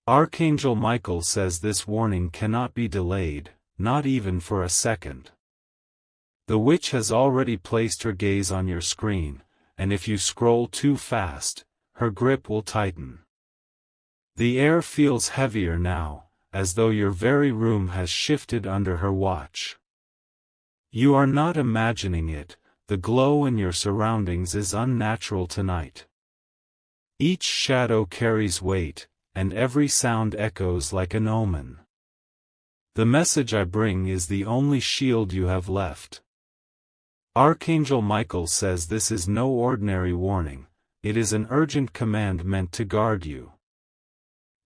Archangel Michael says this warning cannot be delayed, not even for a second. The witch has already placed her gaze on your screen, and if you scroll too fast, her grip will tighten. The air feels heavier now, as though your very room has shifted under her watch. You are not imagining it, the glow in your surroundings is unnatural tonight. Each shadow carries weight, and every sound echoes like an omen. The message I bring is the only shield you have left. Archangel Michael says this is no ordinary warning, it is an urgent command meant to guard you.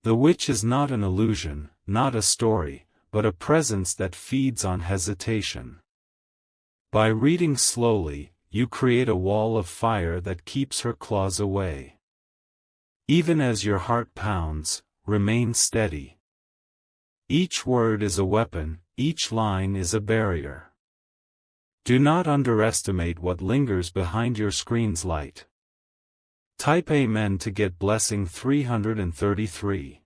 The witch is not an illusion, not a story, but a presence that feeds on hesitation. By reading slowly, you create a wall of fire that keeps her claws away. Even as your heart pounds, remain steady. Each word is a weapon, each line is a barrier. Do not underestimate what lingers behind your screen's light. Type Amen to get blessing 333.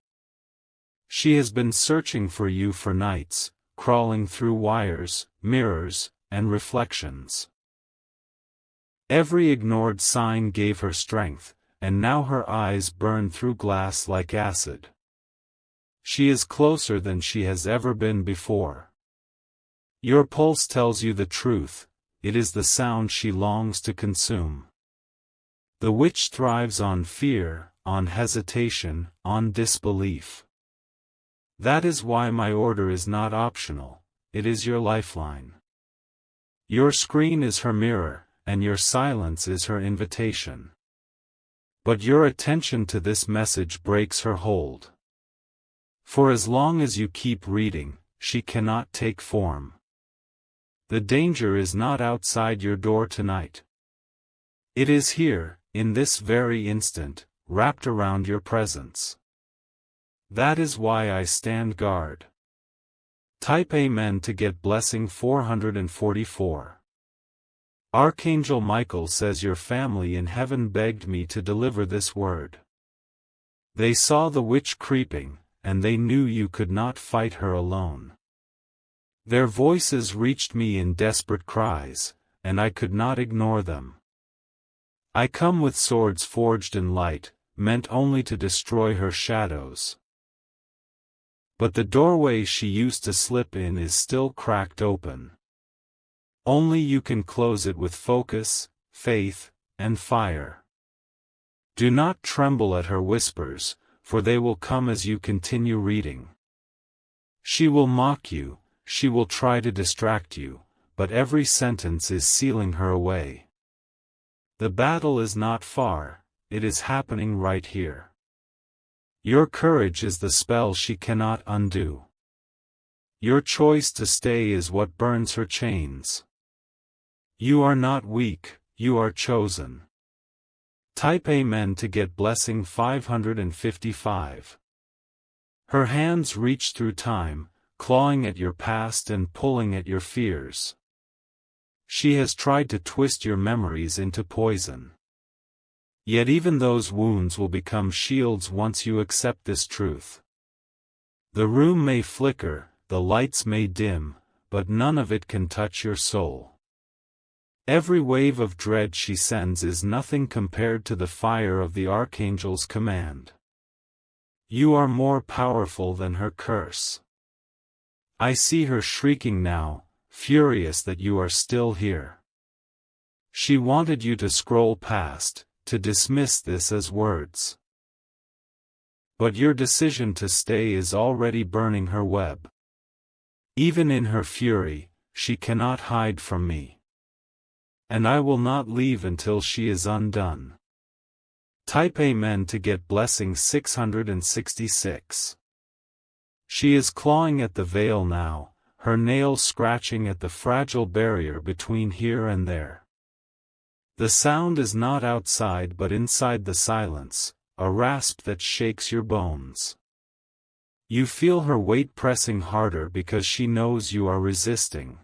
She has been searching for you for nights, crawling through wires, mirrors, and reflections. Every ignored sign gave her strength, and now her eyes burn through glass like acid. She is closer than she has ever been before. Your pulse tells you the truth, it is the sound she longs to consume. The witch thrives on fear, on hesitation, on disbelief. That is why my order is not optional, it is your lifeline. Your screen is her mirror, and your silence is her invitation. But your attention to this message breaks her hold. For as long as you keep reading, she cannot take form. The danger is not outside your door tonight. It is here, in this very instant, wrapped around your presence. That is why I stand guard. Type Amen to get blessing 444. Archangel Michael says your family in heaven begged me to deliver this word. They saw the witch creeping, and they knew you could not fight her alone. Their voices reached me in desperate cries, and I could not ignore them. I come with swords forged in light, meant only to destroy her shadows. But the doorway she used to slip in is still cracked open. Only you can close it with focus, faith, and fire. Do not tremble at her whispers, for they will come as you continue reading. She will mock you, she will try to distract you, but every sentence is sealing her away. The battle is not far, it is happening right here. Your courage is the spell she cannot undo. Your choice to stay is what burns her chains. You are not weak, you are chosen. Type Amen to get blessing 555. Her hands reach through time, clawing at your past and pulling at your fears. She has tried to twist your memories into poison. Yet even those wounds will become shields once you accept this truth. The room may flicker, the lights may dim, but none of it can touch your soul. Every wave of dread she sends is nothing compared to the fire of the Archangel's command. You are more powerful than her curse. I see her shrieking now, furious that you are still here. She wanted you to scroll past, to dismiss this as words. But your decision to stay is already burning her web. Even in her fury, she cannot hide from me. And I will not leave until she is undone. Type Amen to get blessing 666. She is clawing at the veil now, her nails scratching at the fragile barrier between here and there. The sound is not outside but inside the silence, a rasp that shakes your bones. You feel her weight pressing harder because she knows you are resisting.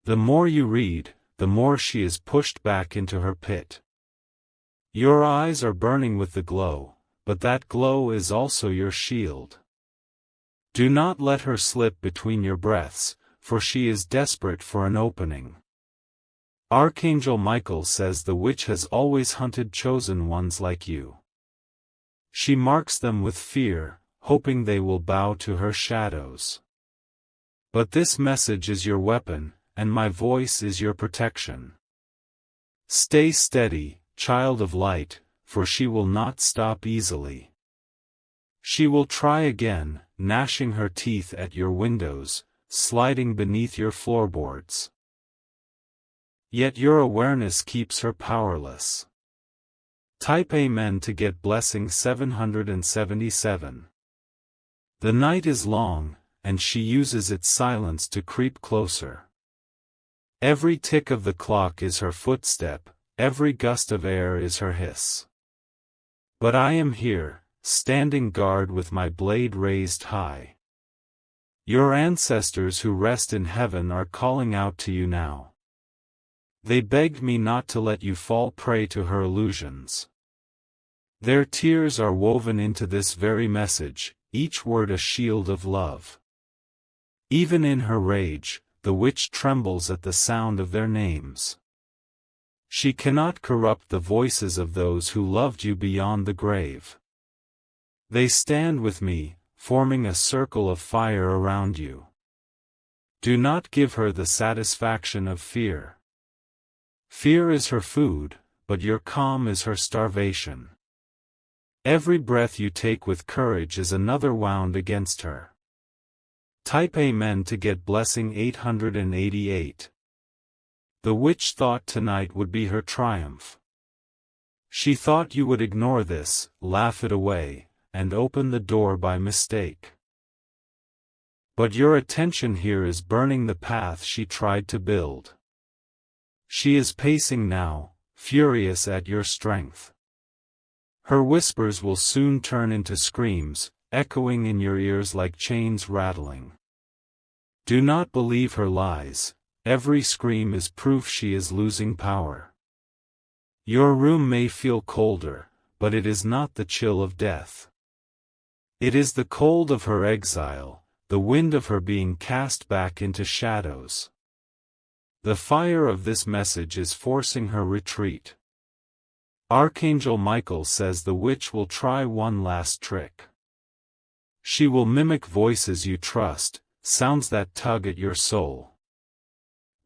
The more you read, the more she is pushed back into her pit. Your eyes are burning with the glow, but that glow is also your shield. Do not let her slip between your breaths, for she is desperate for an opening. Archangel Michael says the witch has always hunted chosen ones like you. She marks them with fear, hoping they will bow to her shadows. But this message is your weapon, and my voice is your protection. Stay steady, child of light, for she will not stop easily. She will try again, gnashing her teeth at your windows, sliding beneath your floorboards. Yet your awareness keeps her powerless. Type Amen to get blessing 777. The night is long, and she uses its silence to creep closer. Every tick of the clock is her footstep, every gust of air is her hiss. But I am here, standing guard with my blade raised high. Your ancestors who rest in heaven are calling out to you now. They begged me not to let you fall prey to her illusions. Their tears are woven into this very message, each word a shield of love. Even in her rage, the witch trembles at the sound of their names. She cannot corrupt the voices of those who loved you beyond the grave. They stand with me, forming a circle of fire around you. Do not give her the satisfaction of fear. Fear is her food, but your calm is her starvation. Every breath you take with courage is another wound against her. Type Amen to get blessing 888. The witch thought tonight would be her triumph. She thought you would ignore this, laugh it away, and open the door by mistake. But your attention here is burning the path she tried to build. She is pacing now, furious at your strength. Her whispers will soon turn into screams, echoing in your ears like chains rattling. Do not believe her lies, every scream is proof she is losing power. Your room may feel colder, but it is not the chill of death. It is the cold of her exile, the wind of her being cast back into shadows. The fire of this message is forcing her retreat. Archangel Michael says the witch will try one last trick. She will mimic voices you trust, sounds that tug at your soul.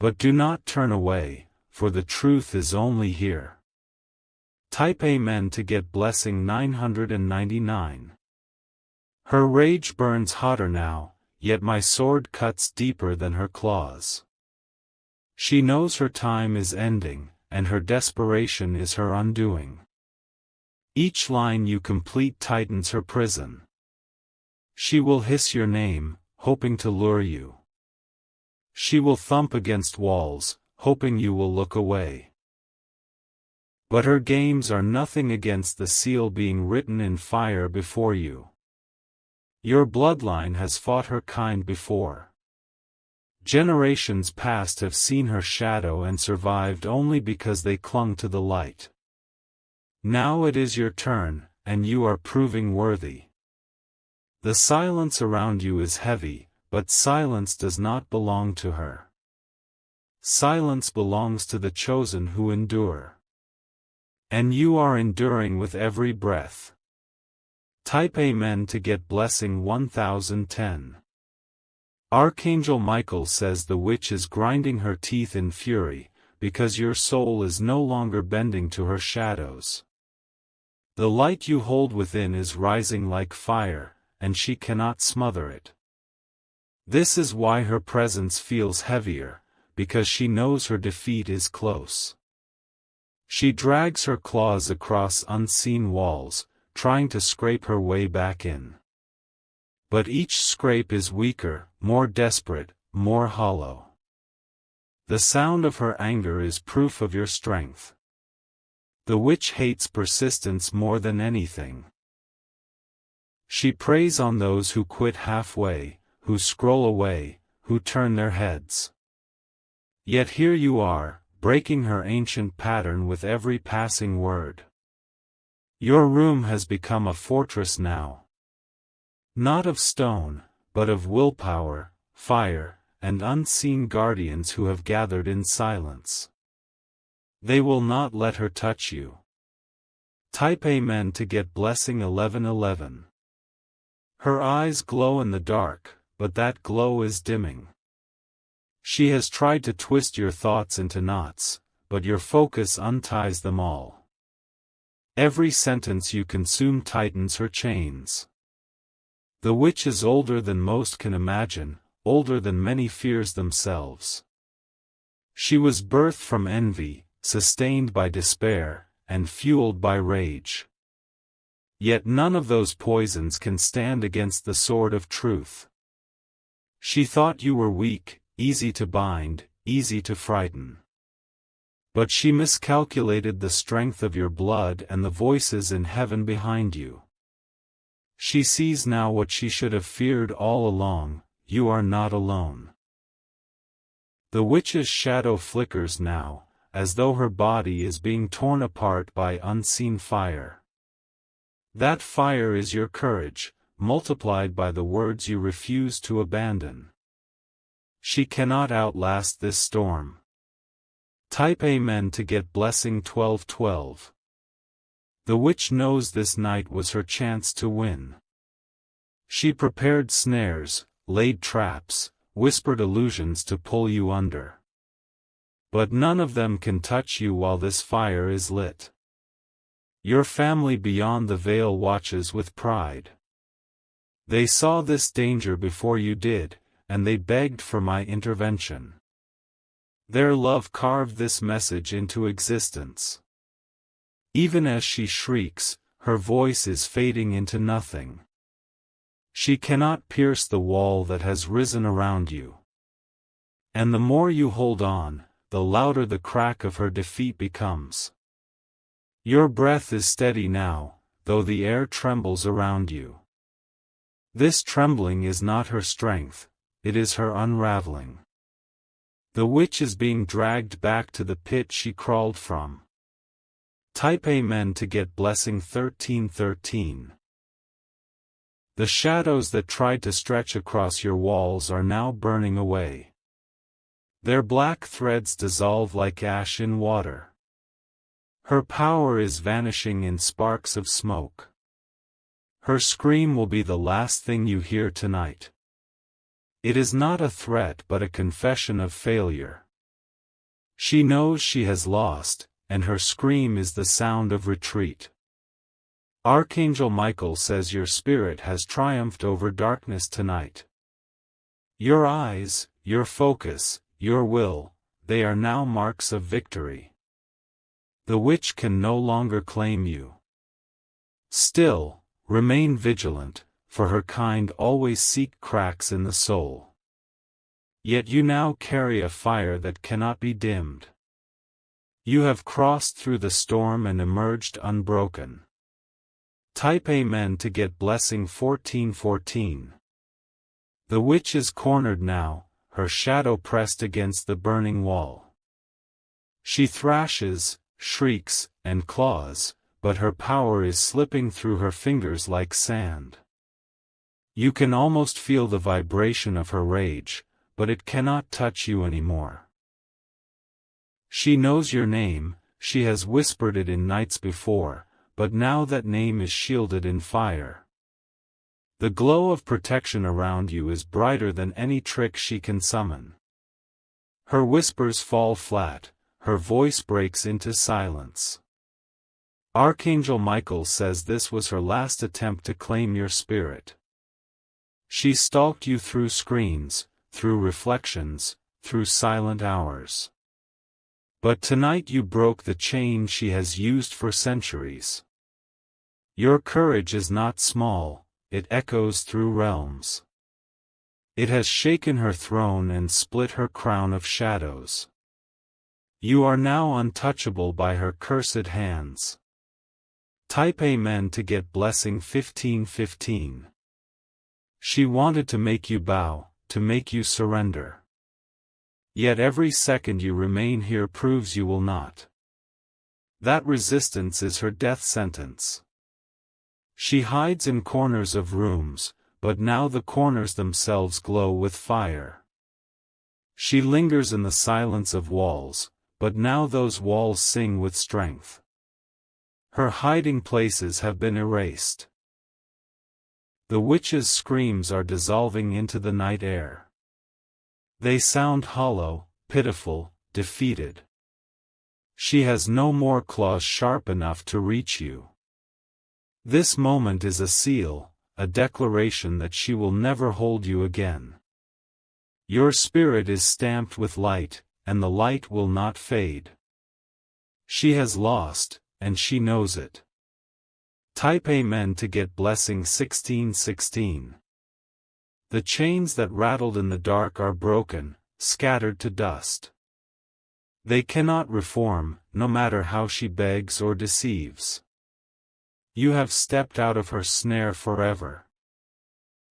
But do not turn away, for the truth is only here. Type Amen to get blessing 999. Her rage burns hotter now, yet my sword cuts deeper than her claws. She knows her time is ending, and her desperation is her undoing. Each line you complete tightens her prison. She will hiss your name, hoping to lure you. She will thump against walls, hoping you will look away. But her games are nothing against the seal being written in fire before you. Your bloodline has fought her kind before. Generations past have seen her shadow and survived only because they clung to the light. Now it is your turn, and you are proving worthy. The silence around you is heavy, but silence does not belong to her. Silence belongs to the chosen who endure. And you are enduring with every breath. Type Amen to get blessing 1010. Archangel Michael says the witch is grinding her teeth in fury, because your soul is no longer bending to her shadows. The light you hold within is rising like fire, and she cannot smother it. This is why her presence feels heavier, because she knows her defeat is close. She drags her claws across unseen walls, trying to scrape her way back in. But each scrape is weaker, more desperate, more hollow. The sound of her anger is proof of your strength. The witch hates persistence more than anything. She preys on those who quit halfway, who scroll away, who turn their heads. Yet here you are, breaking her ancient pattern with every passing word. Your room has become a fortress now. Not of stone, but of willpower, fire, and unseen guardians who have gathered in silence. They will not let her touch you. Type Amen to get blessing 1111. Her eyes glow in the dark, but that glow is dimming. She has tried to twist your thoughts into knots, but your focus unties them all. Every sentence you consume tightens her chains. The witch is older than most can imagine, older than many fears themselves. She was birthed from envy, sustained by despair, and fueled by rage. Yet none of those poisons can stand against the sword of truth. She thought you were weak, easy to bind, easy to frighten. But she miscalculated the strength of your blood and the voices in heaven behind you. She sees now what she should have feared all along: you are not alone. The witch's shadow flickers now, as though her body is being torn apart by unseen fire. That fire is your courage, multiplied by the words you refuse to abandon. She cannot outlast this storm. Type Amen to get blessing 1212. The witch knows this night was her chance to win. She prepared snares, laid traps, whispered illusions to pull you under. But none of them can touch you while this fire is lit. Your family beyond the veil watches with pride. They saw this danger before you did, and they begged for my intervention. Their love carved this message into existence. Even as she shrieks, her voice is fading into nothing. She cannot pierce the wall that has risen around you. And the more you hold on, the louder the crack of her defeat becomes. Your breath is steady now, though the air trembles around you. This trembling is not her strength, it is her unraveling. The witch is being dragged back to the pit she crawled from. Type Amen to get blessing 1313. The shadows that tried to stretch across your walls are now burning away. Their black threads dissolve like ash in water. Her power is vanishing in sparks of smoke. Her scream will be the last thing you hear tonight. It is not a threat but a confession of failure. She knows she has lost, and her scream is the sound of retreat. Archangel Michael says your spirit has triumphed over darkness tonight. Your eyes, your focus, your will, they are now marks of victory. The witch can no longer claim you. Still, remain vigilant, for her kind always seek cracks in the soul. Yet you now carry a fire that cannot be dimmed. You have crossed through the storm and emerged unbroken. Type Amen to get blessing 1414. The witch is cornered now, her shadow pressed against the burning wall. She thrashes, shrieks, and claws, but her power is slipping through her fingers like sand. You can almost feel the vibration of her rage, but it cannot touch you anymore. She knows your name, she has whispered it in nights before, but now that name is shielded in fire. The glow of protection around you is brighter than any trick she can summon. Her whispers fall flat, her voice breaks into silence. Archangel Michael says this was her last attempt to claim your spirit. She stalked you through screens, through reflections, through silent hours. But tonight you broke the chain she has used for centuries. Your courage is not small, it echoes through realms. It has shaken her throne and split her crown of shadows. You are now untouchable by her cursed hands. Type Amen to get blessing 1515. She wanted to make you bow, to make you surrender. Yet every second you remain here proves you will not. That resistance is her death sentence. She hides in corners of rooms, but now the corners themselves glow with fire. She lingers in the silence of walls, but now those walls sing with strength. Her hiding places have been erased. The witch's screams are dissolving into the night air. They sound hollow, pitiful, defeated. She has no more claws sharp enough to reach you. This moment is a seal, a declaration that she will never hold you again. Your spirit is stamped with light, and the light will not fade. She has lost, and she knows it. Type Amen to get blessing 1616. The chains that rattled in the dark are broken, scattered to dust. They cannot reform, no matter how she begs or deceives. You have stepped out of her snare forever.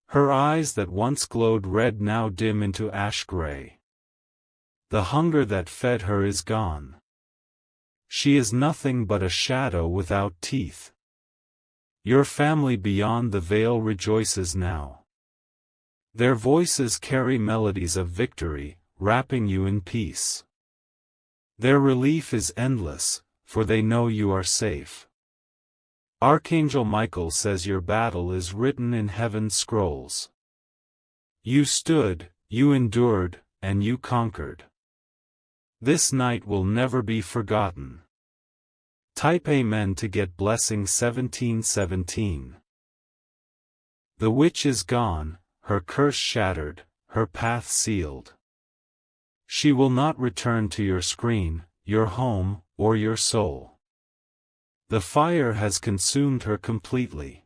Her eyes that once glowed red now dim into ash gray. The hunger that fed her is gone. She is nothing but a shadow without teeth. Your family beyond the veil rejoices now. Their voices carry melodies of victory, wrapping you in peace. Their relief is endless, for they know you are safe. Archangel Michael says your battle is written in heaven's scrolls. You stood, you endured, and you conquered. This night will never be forgotten. Type Amen to get blessing 1717. The witch is gone, her curse shattered, her path sealed. She will not return to your screen, your home, or your soul. The fire has consumed her completely.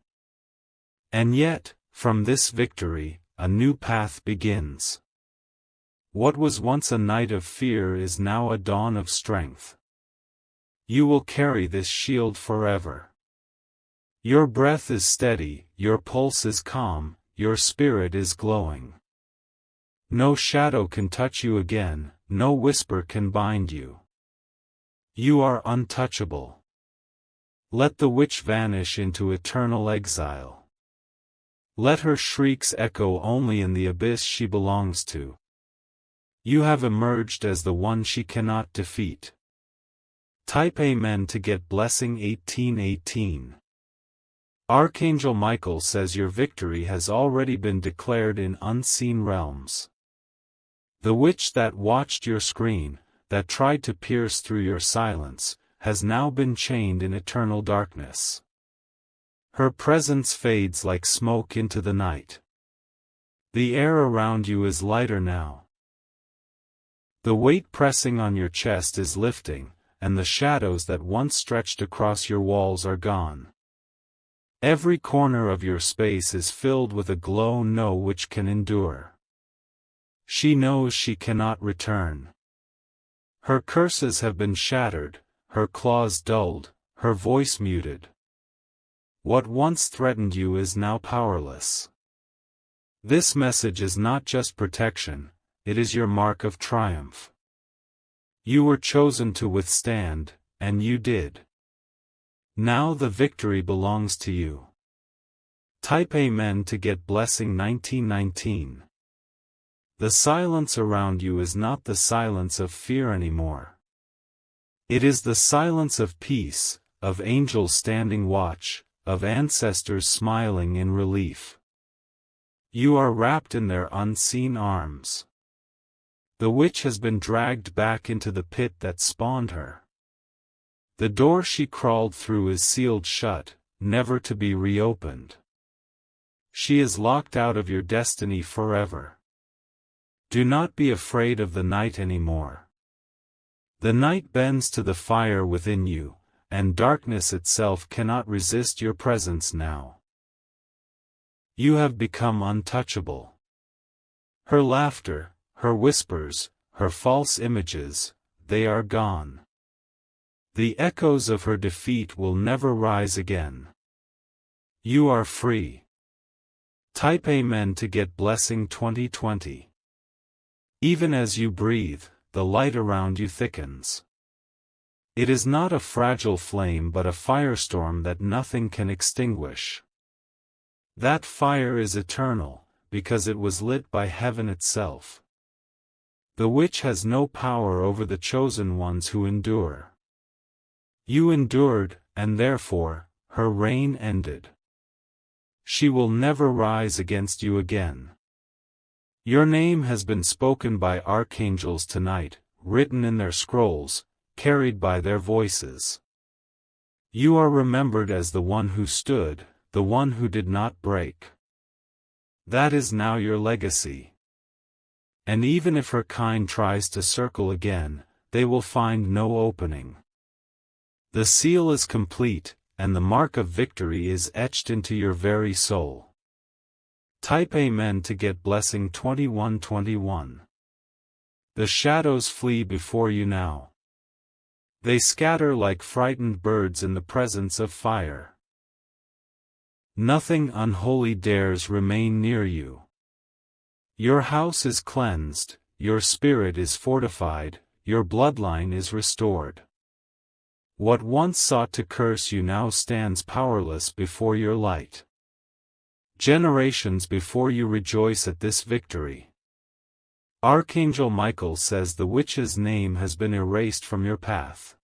And yet, from this victory, a new path begins. What was once a night of fear is now a dawn of strength. You will carry this shield forever. Your breath is steady, your pulse is calm, your spirit is glowing. No shadow can touch you again, no whisper can bind you. You are untouchable. Let the witch vanish into eternal exile. Let her shrieks echo only in the abyss she belongs to. You have emerged as the one she cannot defeat. Type Amen to get blessing 1818. Archangel Michael says your victory has already been declared in unseen realms. The witch that watched your screen, that tried to pierce through your silence, has now been chained in eternal darkness. Her presence fades like smoke into the night. The air around you is lighter now. The weight pressing on your chest is lifting, and the shadows that once stretched across your walls are gone. Every corner of your space is filled with a glow no witch can endure. She knows she cannot return. Her curses have been shattered, her claws dulled, her voice muted. What once threatened you is now powerless. This message is not just protection, it is your mark of triumph. You were chosen to withstand, and you did. Now the victory belongs to you. Type Amen to get blessing 1919. The silence around you is not the silence of fear anymore. It is the silence of peace, of angels standing watch, of ancestors smiling in relief. You are wrapped in their unseen arms. The witch has been dragged back into the pit that spawned her. The door she crawled through is sealed shut, never to be reopened. She is locked out of your destiny forever. Do not be afraid of the night anymore. The night bends to the fire within you, and darkness itself cannot resist your presence now. You have become untouchable. Her laughter, her whispers, her false images, they are gone. The echoes of her defeat will never rise again. You are free. Type Amen to get blessing 2020. Even as you breathe, the light around you thickens. It is not a fragile flame but a firestorm that nothing can extinguish. That fire is eternal, because it was lit by heaven itself. The witch has no power over the chosen ones who endure. You endured, and therefore, her reign ended. She will never rise against you again. Your name has been spoken by archangels tonight, written in their scrolls, carried by their voices. You are remembered as the one who stood, the one who did not break. That is now your legacy. And even if her kind tries to circle again, they will find no opening. The seal is complete, and the mark of victory is etched into your very soul. Type Amen to get blessing 2121. The shadows flee before you now. They scatter like frightened birds in the presence of fire. Nothing unholy dares remain near you. Your house is cleansed, your spirit is fortified, your bloodline is restored. What once sought to curse you now stands powerless before your light. Generations before you rejoice at this victory. Archangel Michael says the witch's name has been erased from your path.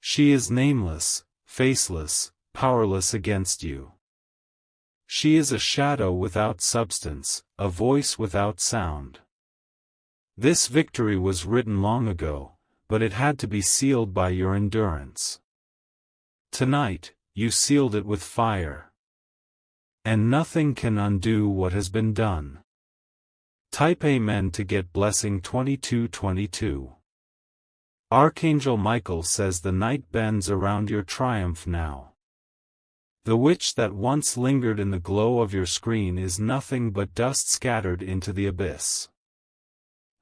She is nameless, faceless, powerless against you. She is a shadow without substance, a voice without sound. This victory was written long ago, but it had to be sealed by your endurance. Tonight, you sealed it with fire. And nothing can undo what has been done. Type Amen to get blessing 2222. Archangel Michael says the night bends around your triumph now. The witch that once lingered in the glow of your screen is nothing but dust scattered into the abyss.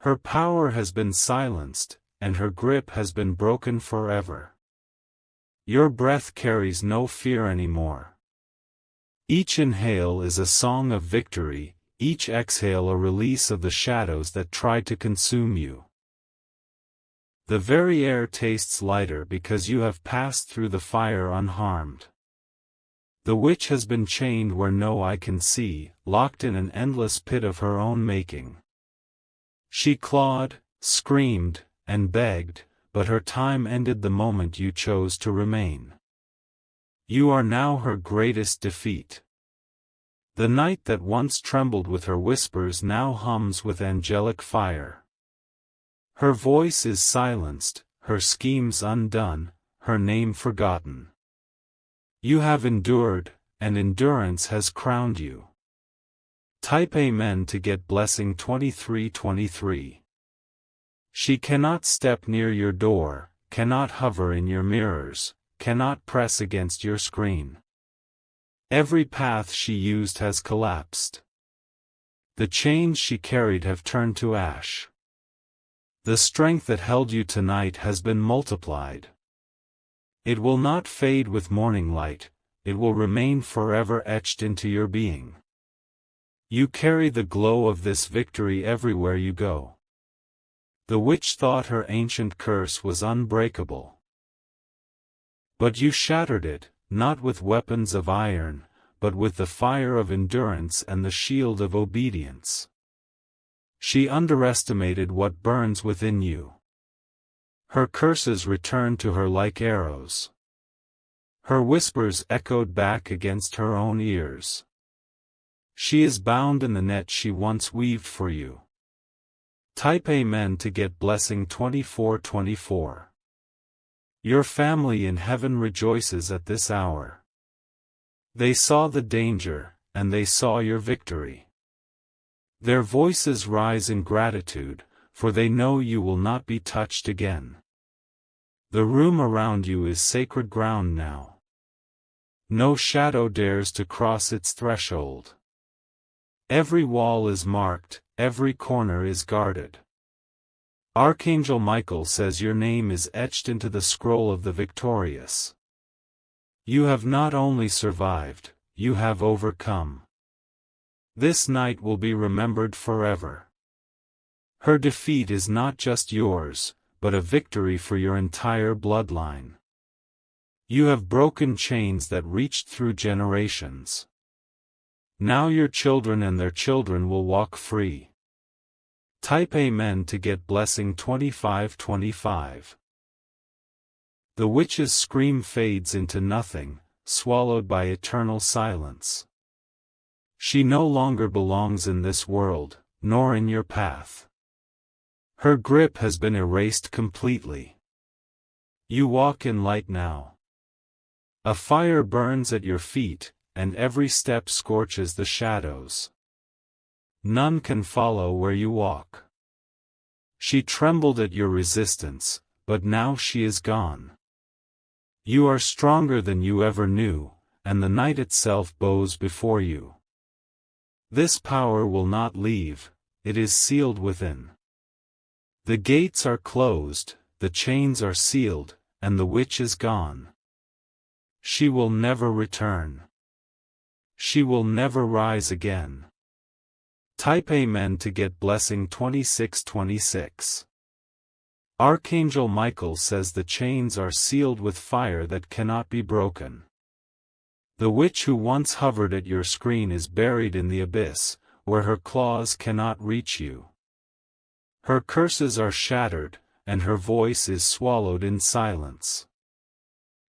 Her power has been silenced, and her grip has been broken forever. Your breath carries no fear anymore. Each inhale is a song of victory, each exhale a release of the shadows that tried to consume you. The very air tastes lighter because you have passed through the fire unharmed. The witch has been chained where no eye can see, locked in an endless pit of her own making. She clawed, screamed, and begged, but her time ended the moment you chose to remain. You are now her greatest defeat. The night that once trembled with her whispers now hums with angelic fire. Her voice is silenced, her schemes undone, her name forgotten. You have endured, and endurance has crowned you. Type Amen to get blessing 2323. She cannot step near your door, cannot hover in your mirrors, cannot press against your screen. Every path she used has collapsed. The chains she carried have turned to ash. The strength that held you tonight has been multiplied. It will not fade with morning light, it will remain forever etched into your being. You carry the glow of this victory everywhere you go. The witch thought her ancient curse was unbreakable. But you shattered it, not with weapons of iron, but with the fire of endurance and the shield of obedience. She underestimated what burns within you. Her curses returned to her like arrows. Her whispers echoed back against her own ears. She is bound in the net she once weaved for you. Type Amen to get blessing 2424. Your family in heaven rejoices at this hour. They saw the danger, and they saw your victory. Their voices rise in gratitude, for they know you will not be touched again. The room around you is sacred ground now. No shadow dares to cross its threshold. Every wall is marked, every corner is guarded. Archangel Michael says your name is etched into the scroll of the victorious. You have not only survived, you have overcome. This night will be remembered forever. Her defeat is not just yours, but a victory for your entire bloodline. You have broken chains that reached through generations. Now your children and their children will walk free. Type Amen to get blessing 2525. The witch's scream fades into nothing, swallowed by eternal silence. She no longer belongs in this world, nor in your path. Her grip has been erased completely. You walk in light now. A fire burns at your feet, and every step scorches the shadows. None can follow where you walk. She trembled at your resistance, but now she is gone. You are stronger than you ever knew, and the night itself bows before you. This power will not leave, it is sealed within. The gates are closed, the chains are sealed, and the witch is gone. She will never return. She will never rise again. Type Amen to get blessing 2626. Archangel Michael says the chains are sealed with fire that cannot be broken. The witch who once hovered at your screen is buried in the abyss, where her claws cannot reach you. Her curses are shattered, and her voice is swallowed in silence.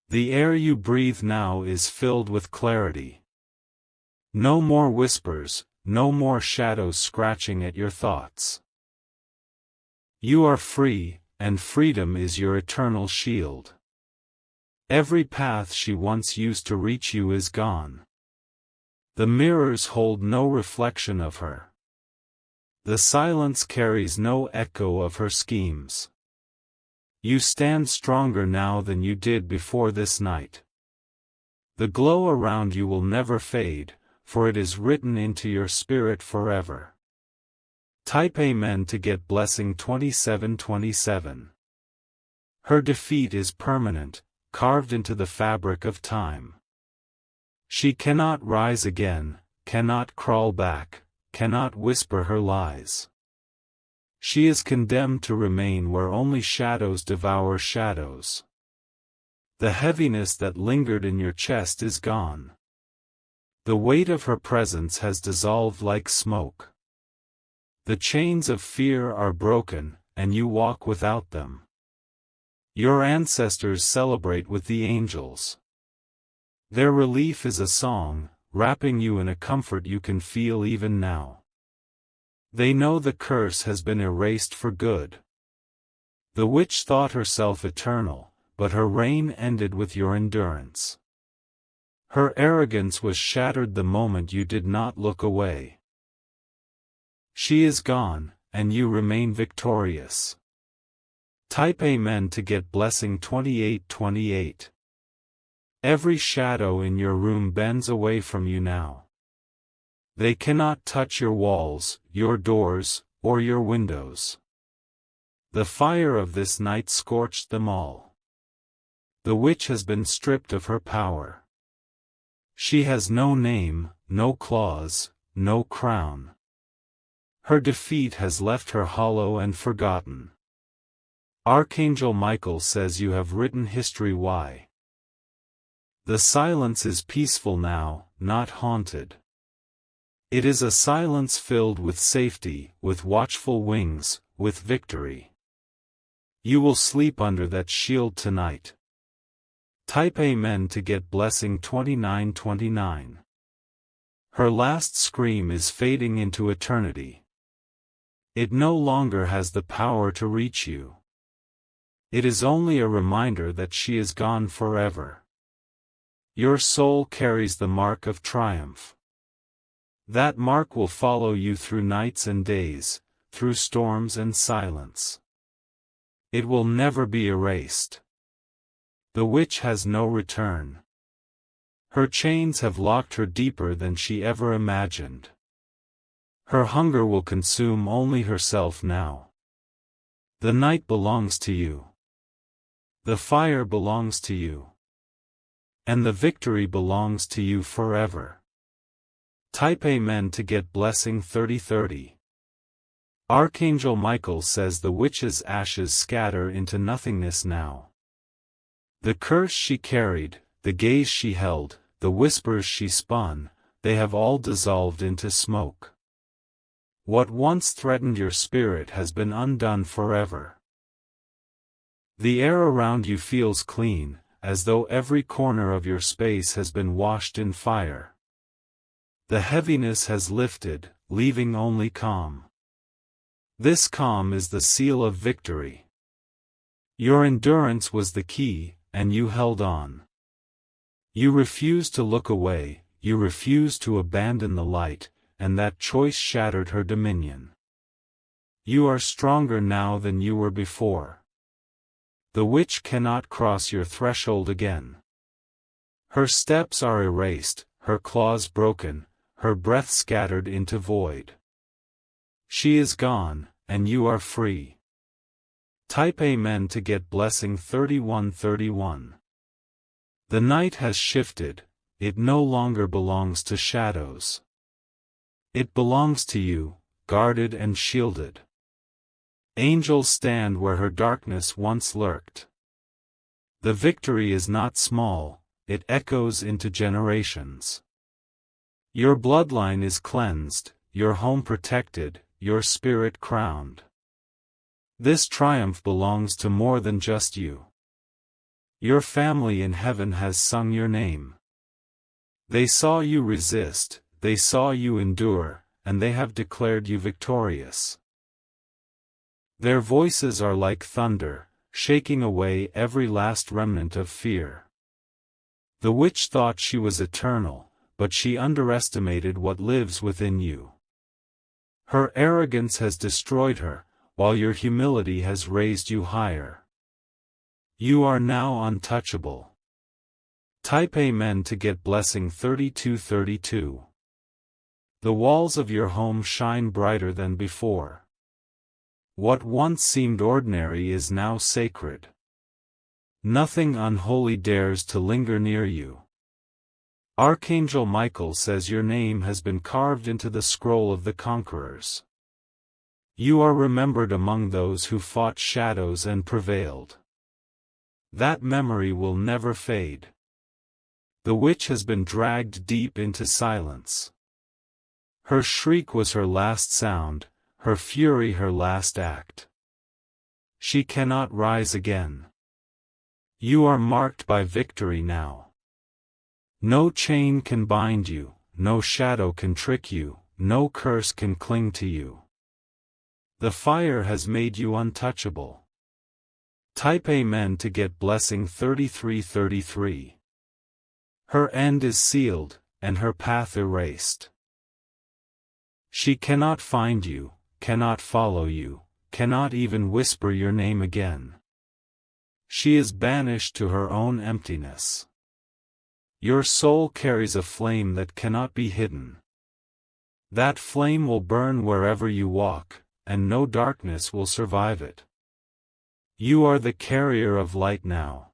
The air you breathe now is filled with clarity. No more whispers, no more shadows scratching at your thoughts. You are free, and freedom is your eternal shield. Every path she once used to reach you is gone. The mirrors hold no reflection of her. The silence carries no echo of her schemes. You stand stronger now than you did before this night. The glow around you will never fade, for it is written into your spirit forever. Type Amen to get blessing 2727. Her defeat is permanent, carved into the fabric of time. She cannot rise again, cannot crawl back, cannot whisper her lies. She is condemned to remain where only shadows devour shadows. The heaviness that lingered in your chest is gone. The weight of her presence has dissolved like smoke. The chains of fear are broken, and you walk without them. Your ancestors celebrate with the angels. Their relief is a song, wrapping you in a comfort you can feel even now. They know the curse has been erased for good. The witch thought herself eternal, but her reign ended with your endurance. Her arrogance was shattered the moment you did not look away. She is gone, and you remain victorious. Type Amen to get blessing 2828. Every shadow in your room bends away from you now. They cannot touch your walls, your doors, or your windows. The fire of this night scorched them all. The witch has been stripped of her power. She has no name, no claws, no crown. Her defeat has left her hollow and forgotten. Archangel Michael says you have written history. Why? The silence is peaceful now, not haunted. It is a silence filled with safety, with watchful wings, with victory. You will sleep under that shield tonight. Type Amen to get blessing 2929. Her last scream is fading into eternity. It no longer has the power to reach you. It is only a reminder that she is gone forever. Your soul carries the mark of triumph. That mark will follow you through nights and days, through storms and silence. It will never be erased. The witch has no return. Her chains have locked her deeper than she ever imagined. Her hunger will consume only herself now. The night belongs to you. The fire belongs to you. And the victory belongs to you forever. Type Amen to get blessing 3030. Archangel Michael says the witch's ashes scatter into nothingness now. The curse she carried, the gaze she held, the whispers she spun, they have all dissolved into smoke. What once threatened your spirit has been undone forever. The air around you feels clean, as though every corner of your space has been washed in fire. The heaviness has lifted, leaving only calm. This calm is the seal of victory. Your endurance was the key, and you held on. You refused to look away, you refused to abandon the light, and that choice shattered her dominion. You are stronger now than you were before. The witch cannot cross your threshold again. Her steps are erased, her claws broken, her breath scattered into void. She is gone, and you are free. Type Amen to get blessing 3131. The night has shifted, it no longer belongs to shadows. It belongs to you, guarded and shielded. Angels stand where her darkness once lurked. The victory is not small, it echoes into generations. Your bloodline is cleansed, your home protected, your spirit crowned. This triumph belongs to more than just you. Your family in heaven has sung your name. They saw you resist, they saw you endure, and they have declared you victorious. Their voices are like thunder, shaking away every last remnant of fear. The witch thought she was eternal, but she underestimated what lives within you. Her arrogance has destroyed her, while your humility has raised you higher. You are now untouchable. Type Amen to get blessing 3232. The walls of your home shine brighter than before. What once seemed ordinary is now sacred. Nothing unholy dares to linger near you. Archangel Michael says your name has been carved into the scroll of the conquerors. You are remembered among those who fought shadows and prevailed. That memory will never fade. The witch has been dragged deep into silence. Her shriek was her last sound, her fury her last act. She cannot rise again. You are marked by victory now. No chain can bind you, no shadow can trick you, no curse can cling to you. The fire has made you untouchable. Type Amen to get blessing 3333. Her end is sealed, and her path erased. She cannot find you, cannot follow you, cannot even whisper your name again. She is banished to her own emptiness. Your soul carries a flame that cannot be hidden. That flame will burn wherever you walk, and no darkness will survive it. You are the carrier of light now.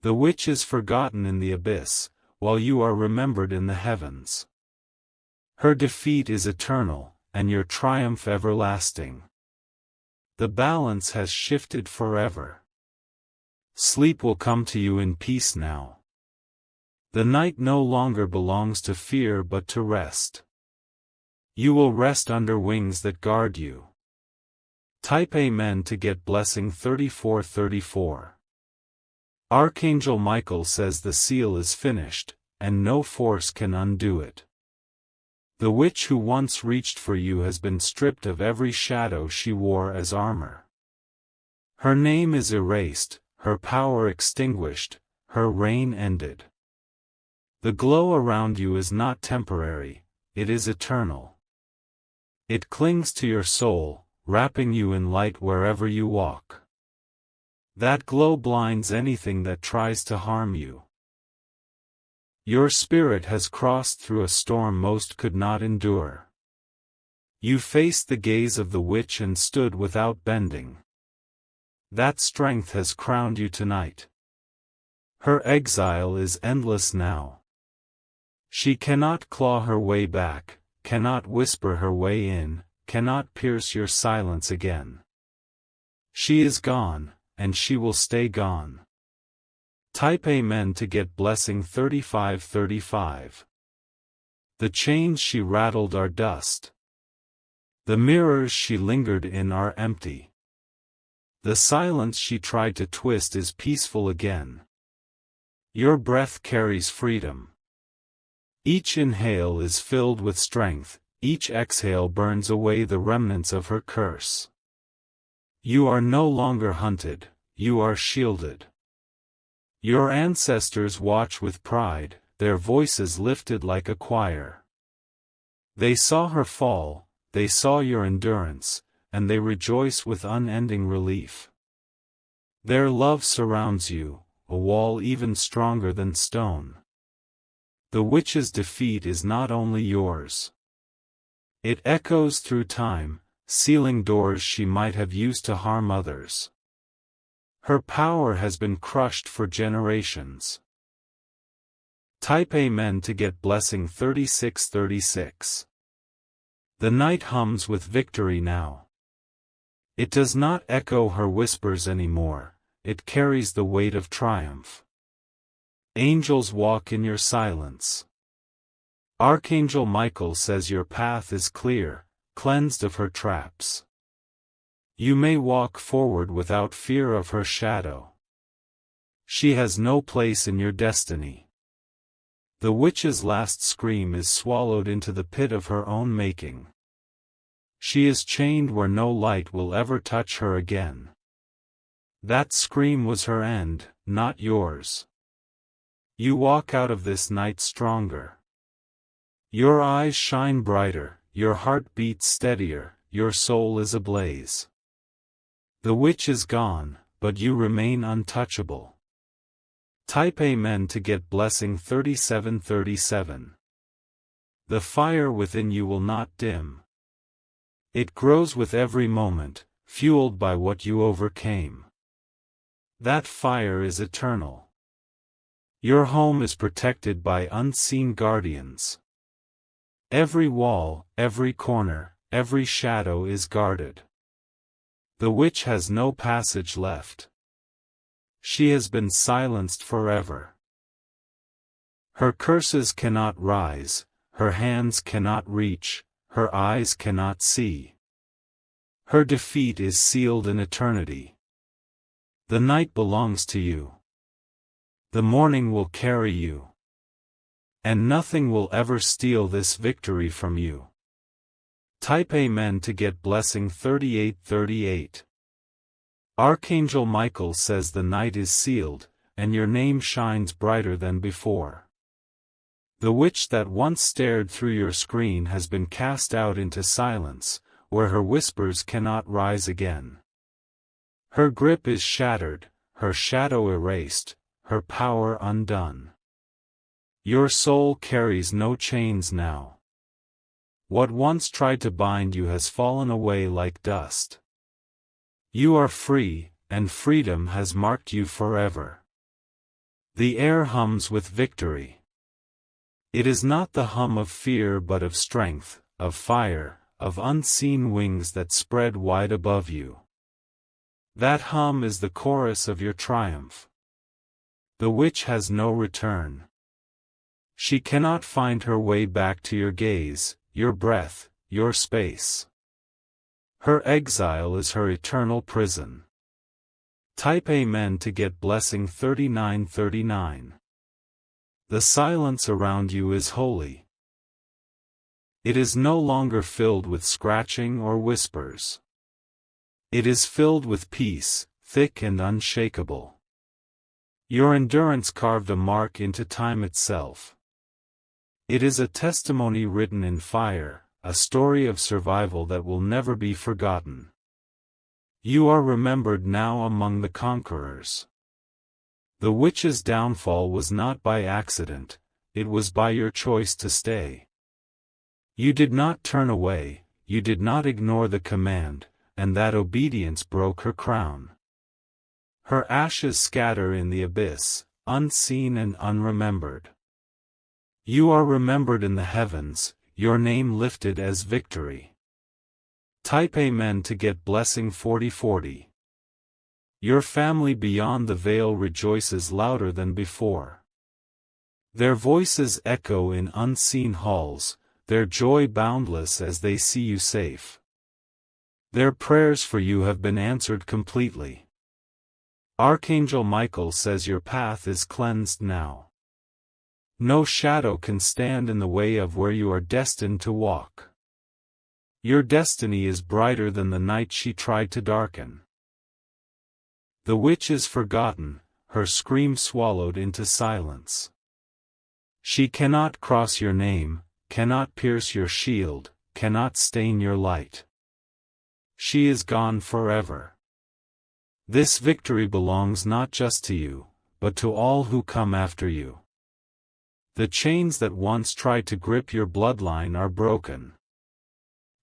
The witch is forgotten in the abyss, while you are remembered in the heavens. Her defeat is eternal, and your triumph everlasting. The balance has shifted forever. Sleep will come to you in peace now. The night no longer belongs to fear but to rest. You will rest under wings that guard you. Type Amen to get blessing 3434. Archangel Michael says the seal is finished, and no force can undo it. The witch who once reached for you has been stripped of every shadow she wore as armor. Her name is erased, her power extinguished, her reign ended. The glow around you is not temporary, it is eternal. It clings to your soul, wrapping you in light wherever you walk. That glow blinds anything that tries to harm you. Your spirit has crossed through a storm most could not endure. You faced the gaze of the witch and stood without bending. That strength has crowned you tonight. Her exile is endless now. She cannot claw her way back, cannot whisper her way in, cannot pierce your silence again. She is gone, and she will stay gone. Type Amen to get blessing 3535. The chains she rattled are dust. The mirrors she lingered in are empty. The silence she tried to twist is peaceful again. Your breath carries freedom. Each inhale is filled with strength, each exhale burns away the remnants of her curse. You are no longer hunted, you are shielded. Your ancestors watch with pride, their voices lifted like a choir. They saw her fall, they saw your endurance, and they rejoice with unending relief. Their love surrounds you, a wall even stronger than stone. The witch's defeat is not only yours. It echoes through time, sealing doors she might have used to harm others. Her power has been crushed for generations. Type Amen to get blessing 3636. The night hums with victory now. It does not echo her whispers anymore, it carries the weight of triumph. Angels walk in your silence. Archangel Michael says your path is clear, cleansed of her traps. You may walk forward without fear of her shadow. She has no place in your destiny. The witch's last scream is swallowed into the pit of her own making. She is chained where no light will ever touch her again. That scream was her end, not yours. You walk out of this night stronger. Your eyes shine brighter, your heart beats steadier, your soul is ablaze. The witch is gone, but you remain untouchable. Type Amen to get blessing 3737. The fire within you will not dim. It grows with every moment, fueled by what you overcame. That fire is eternal. Your home is protected by unseen guardians. Every wall, every corner, every shadow is guarded. The witch has no passage left. She has been silenced forever. Her curses cannot rise, her hands cannot reach, her eyes cannot see. Her defeat is sealed in eternity. The night belongs to you. The morning will carry you. And nothing will ever steal this victory from you. Type Amen to get blessing 3838. Archangel Michael says the night is sealed, and your name shines brighter than before. The witch that once stared through your screen has been cast out into silence, where her whispers cannot rise again. Her grip is shattered, her shadow erased, her power undone. Your soul carries no chains now. What once tried to bind you has fallen away like dust. You are free, and freedom has marked you forever. The air hums with victory. It is not the hum of fear but of strength, of fire, of unseen wings that spread wide above you. That hum is the chorus of your triumph. The witch has no return. She cannot find her way back to your gaze, your breath, your space. Her exile is her eternal prison. Type Amen to get blessing 3939. The silence around you is holy. It is no longer filled with scratching or whispers. It is filled with peace, thick and unshakable. Your endurance carved a mark into time itself. It is a testimony written in fire, a story of survival that will never be forgotten. You are remembered now among the conquerors. The witch's downfall was not by accident, it was by your choice to stay. You did not turn away, you did not ignore the command, and that obedience broke her crown. Her ashes scatter in the abyss, unseen and unremembered. You are remembered in the heavens, your name lifted as victory. Type Amen to get blessing 4040. Your family beyond the veil rejoices louder than before. Their voices echo in unseen halls, their joy boundless as they see you safe. Their prayers for you have been answered completely. Archangel Michael says your path is cleansed now. No shadow can stand in the way of where you are destined to walk. Your destiny is brighter than the night she tried to darken. The witch is forgotten, her scream swallowed into silence. She cannot cross your name, cannot pierce your shield, cannot stain your light. She is gone forever. This victory belongs not just to you, but to all who come after you. The chains that once tried to grip your bloodline are broken.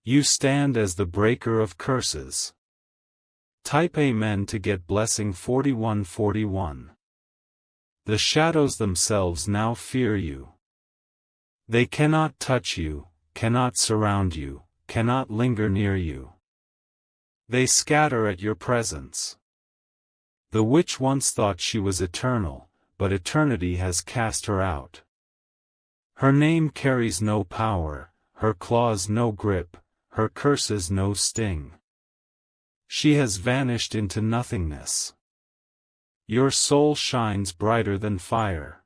You stand as the breaker of curses. Type Amen to get blessing 4141. The shadows themselves now fear you. They cannot touch you, cannot surround you, cannot linger near you. They scatter at your presence. The witch once thought she was eternal, but eternity has cast her out. Her name carries no power, her claws no grip, her curses no sting. She has vanished into nothingness. Your soul shines brighter than fire.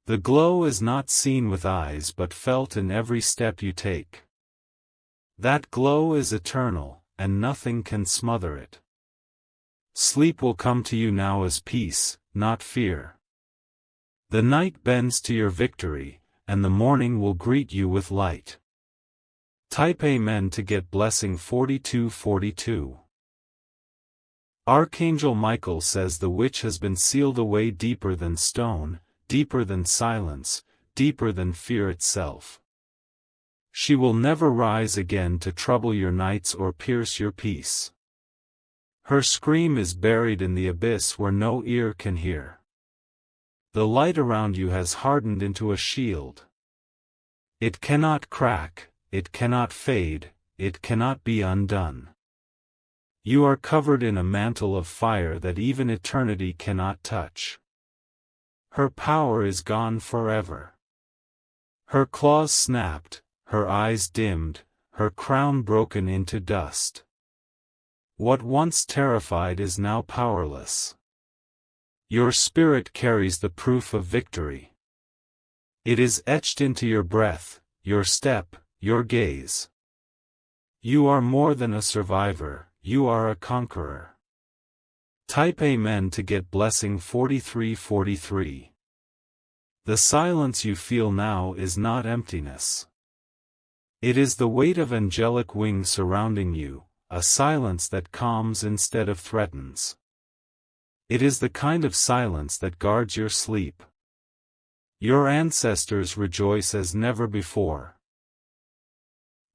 The glow is not seen with eyes but felt in every step you take. That glow is eternal, and nothing can smother it. Sleep will come to you now as peace, not fear. The night bends to your victory, and the morning will greet you with light. Type Amen to get blessing 4242. Archangel Michael says the witch has been sealed away deeper than stone, deeper than silence, deeper than fear itself. She will never rise again to trouble your nights or pierce your peace. Her scream is buried in the abyss where no ear can hear. The light around you has hardened into a shield. It cannot crack, it cannot fade, it cannot be undone. You are covered in a mantle of fire that even eternity cannot touch. Her power is gone forever. Her claws snapped, her eyes dimmed, her crown broken into dust. What once terrified is now powerless. Your spirit carries the proof of victory. It is etched into your breath, your step, your gaze. You are more than a survivor, you are a conqueror. Type Amen to get blessing 4343. The silence you feel now is not emptiness. It is the weight of angelic wings surrounding you, a silence that calms instead of threatens. It is the kind of silence that guards your sleep. Your ancestors rejoice as never before.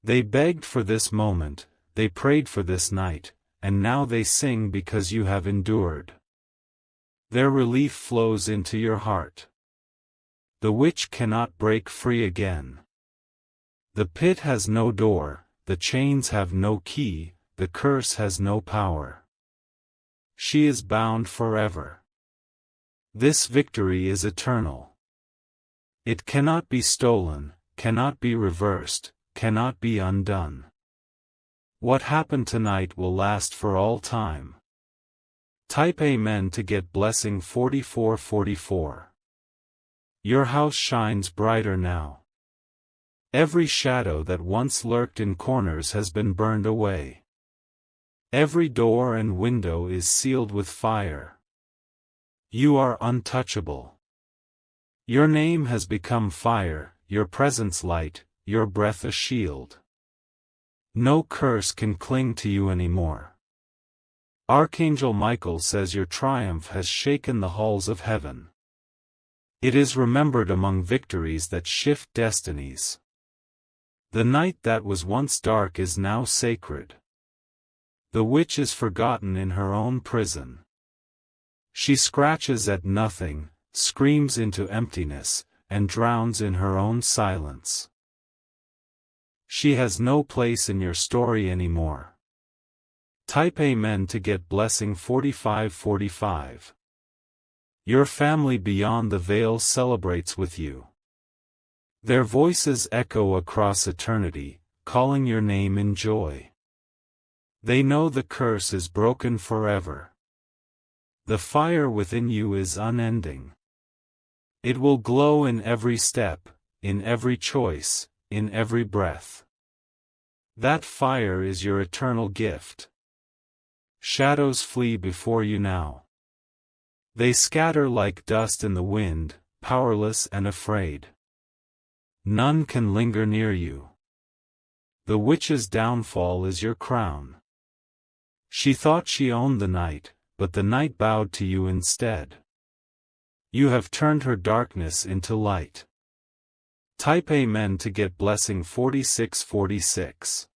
They begged for this moment, they prayed for this night, and now they sing because you have endured. Their relief flows into your heart. The witch cannot break free again. The pit has no door, the chains have no key, the curse has no power. She is bound forever. This victory is eternal. It cannot be stolen, cannot be reversed, cannot be undone. What happened tonight will last for all time. Type Amen to get blessing 4444. Your house shines brighter now. Every shadow that once lurked in corners has been burned away. Every door and window is sealed with fire. You are untouchable. Your name has become fire, your presence light, your breath a shield. No curse can cling to you anymore. Archangel Michael says your triumph has shaken the halls of heaven. It is remembered among victories that shift destinies. The night that was once dark is now sacred. The witch is forgotten in her own prison. She scratches at nothing, screams into emptiness, and drowns in her own silence. She has no place in your story anymore. Type Amen to get blessing 4545. Your family beyond the veil celebrates with you. Their voices echo across eternity, calling your name in joy. They know the curse is broken forever. The fire within you is unending. It will glow in every step, in every choice, in every breath. That fire is your eternal gift. Shadows flee before you now. They scatter like dust in the wind, powerless and afraid. None can linger near you. The witch's downfall is your crown. She thought she owned the night, but the night bowed to you instead. You have turned her darkness into light. Type Amen to get blessing 4646.